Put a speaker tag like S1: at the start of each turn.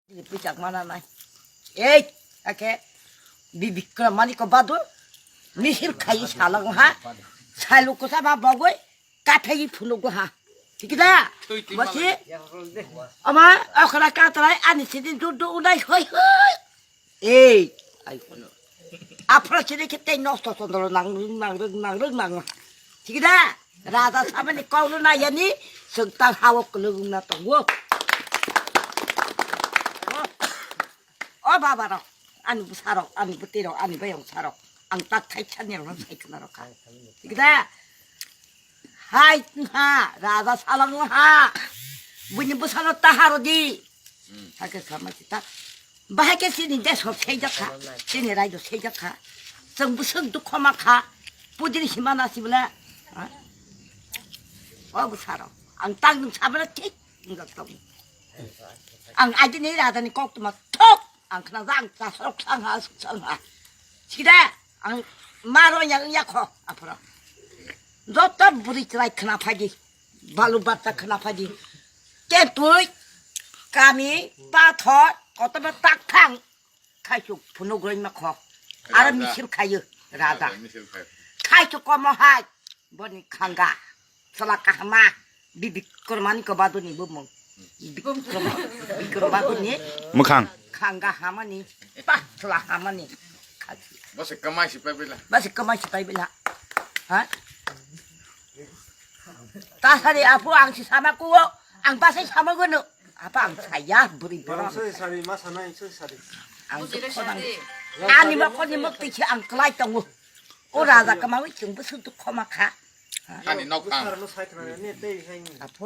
S1: Bijakmana nai. Ake bibikra mani ko badu misir khai salang ha. Salu ko sa ba bagoi kathai phulu ko ha. ঠিক না বসি আমার ওখানে কাতরাই আনি সেদিন দুধ উড়াই হই হই এই আইফোন আপনার ছেলে খেতে নষ্ট চন্দ্র নাং ঠিক না রাজা সামনে কৌলো না জানি সন্তান হাওয়া কলুম না তো 어 봐봐라 아니 사러 아니 때려 아니 배영 사러 앙딱 타이찬이랑 사이크나로 가 그다 하이하 라다 사랑하 문이 부산었다 하루디 하게 가만있다 바하게 쓰는데 섭 세적하 쓰네라이도 세적하 정부 성도 코마카 부디리 힘하나 시블라 어구 사러 앙땅 잡으라 틱 이것도 앙 아직 내일 하더니 꼭도 막톡 안 그냥 다 속상하 시다 안 마로 양약호 앞으로 너또 부리트라이 그나파지 발루바타 그나파지 깨뚜이 까미 빠터 어떠면 딱탕 카이쇼 분노그린 막호 아름미실 카유 라다 카이쇼 꼬모하 뭐니 강가 설라까 하마 비비끄러마니 거 봐도니 뭐뭐 비끄러 봐도니
S2: 뭐강
S1: 강가 하마니 빠틀라 하마니
S3: Masih kemai si Pebila.
S1: masih kemas bila ha tasari apu ang si sama ko ang pasay sama ko no apa ang saya beri beri
S4: sari masana itu sari.
S1: ang kodang ani ma ko ni mo ti ang klai tong ora da kamawi chung bu su tu khoma kha
S3: Ani nok ang.
S4: Karena saya kenal ini teh saya.
S1: apu